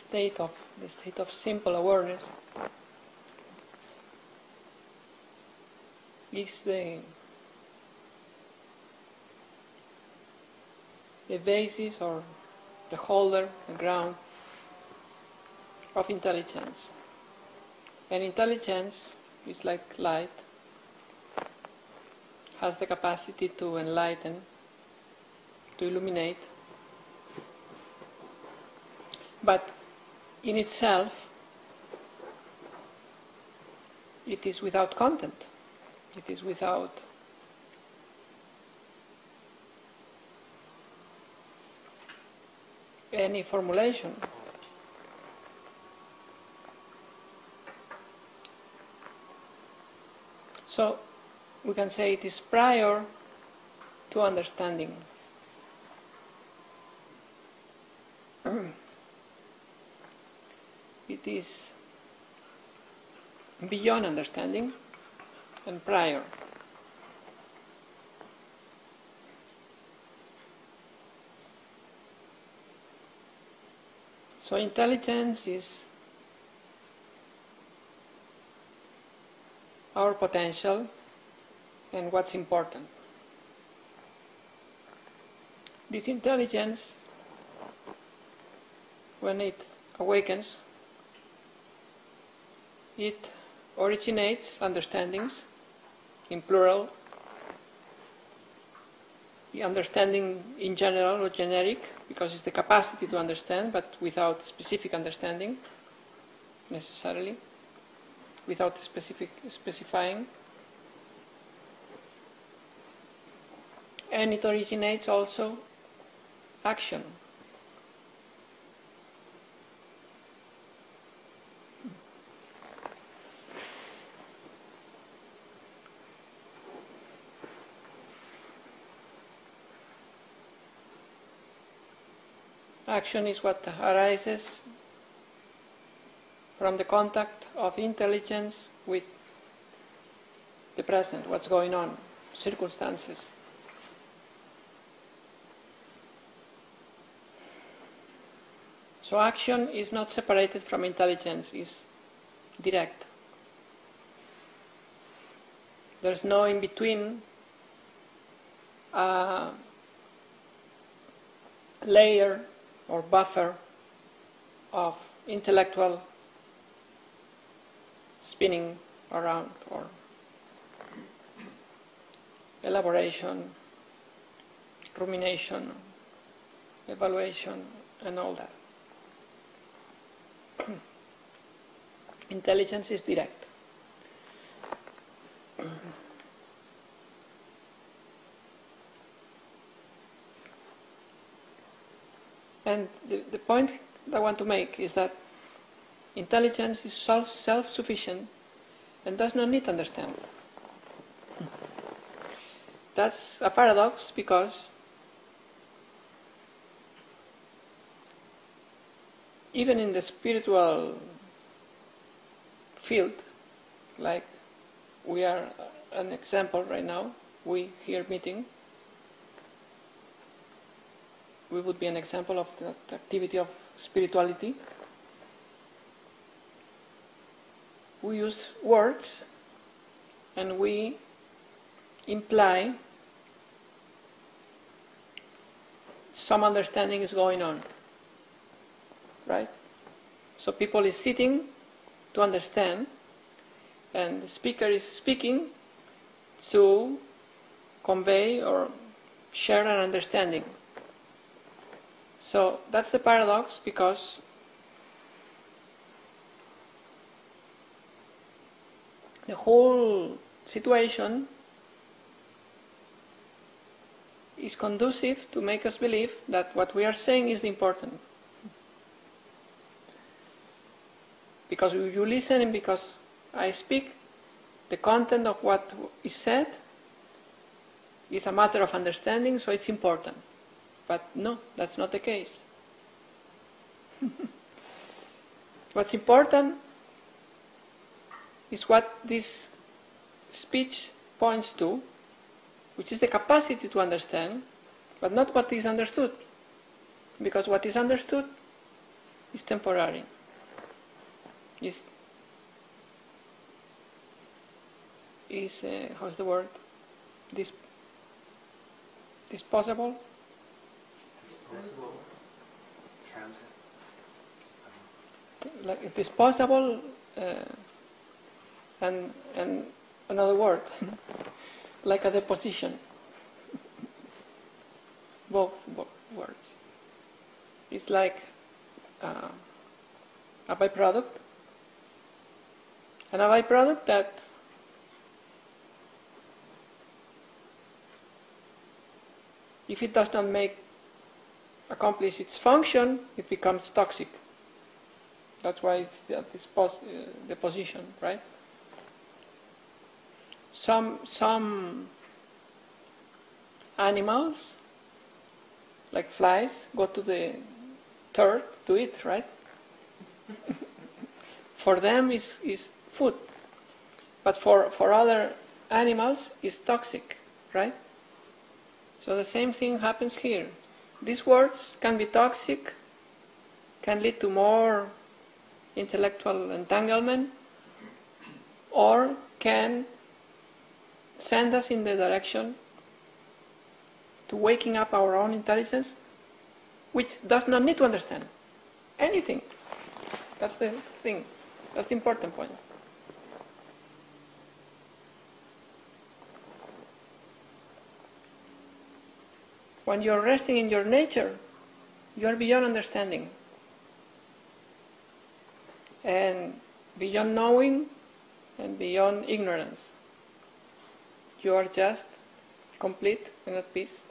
state of simple awareness is the basis or the holder, the ground of intelligence. And intelligence is like light, has the capacity to enlighten, to illuminate, but in itself it is without content, it is without any formulation. So we can say it is prior to understanding. It is beyond understanding and prior. So intelligence is our potential and what's important. This intelligence, when it awakens, it originates understandings, in plural, the understanding in general or generic, because it's the capacity to understand, but without specific understanding, necessarily, without specifying. And it originates also action. Action is what arises from the contact of intelligence with the present, what's going on, circumstances. So action is not separated from intelligence, it's direct. There's no in between layer or buffer of intellectual spinning around or elaboration, rumination, evaluation, and all that. Intelligence is direct. And the point I want to make is that intelligence is self-sufficient and does not need understanding. That's a paradox because even in the spiritual field, like we are an example right now, we here meeting, we would be an example of the activity of spirituality. We use words and we imply some understanding is going on, right? So people is sitting to understand and the speaker is speaking to convey or share an understanding. So that's the paradox, because the whole situation is conducive to make us believe that what we are saying is the important. Because you listen and because I speak, the content of what is said is a matter of understanding, so it's important. But no, that's not the case. What's important is what this speech points to, which is the capacity to understand, but not what is understood. Because what is understood is temporary. Is how's the word? Disposable? Disposable. Transit. Like disposable, and another word, like a deposition. Both words. It's like a byproduct, and a byproduct that if it does not accomplish its function, it becomes toxic. That's why it's the position, right? Some animals, like flies, go to the dirt to eat, right? For them is food, but for other animals is toxic, right? So the same thing happens here. These words can be toxic, can lead to more intellectual entanglement, or can send us in the direction to waking up our own intelligence, which does not need to understand anything. That's the thing. That's the important point. When you're resting in your nature, you are beyond understanding and beyond knowing and beyond ignorance. You are just complete and at peace.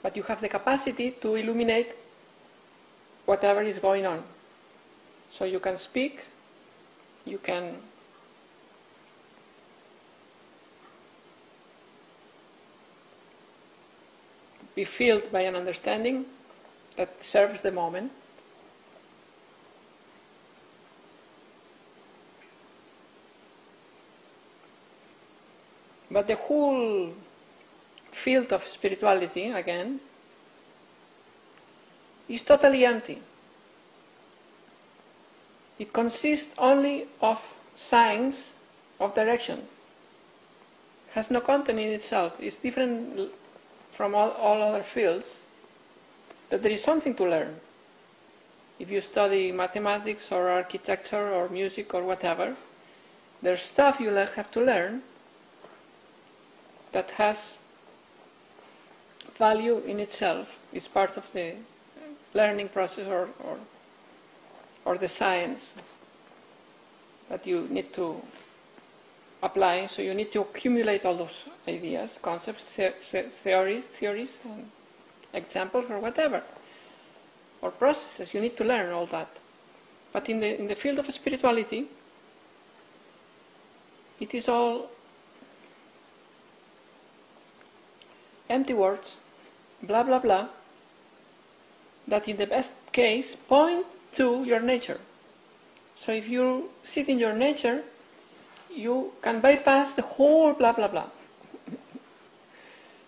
But you have the capacity to illuminate whatever is going on. So you can speak, you can be filled by an understanding that serves the moment. But the whole field of spirituality, again, is totally empty. It consists only of signs of direction. It has no content in itself. It's different from all other fields, that there is something to learn. If you study mathematics or architecture or music or whatever, there's stuff you have to learn that has value in itself. It's part of the learning process or the science that you need to apply. So you need to accumulate all those ideas, concepts, theories, and examples or whatever, or processes. You need to learn all that. But in the field of spirituality, it is all empty words, blah blah blah, that in the best case point to your nature. So if you sit in your nature, you can bypass the whole blah blah blah.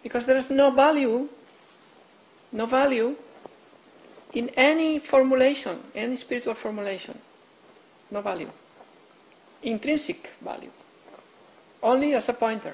Because there is no value in any formulation, any spiritual formulation. No value. Intrinsic value. Only as a pointer.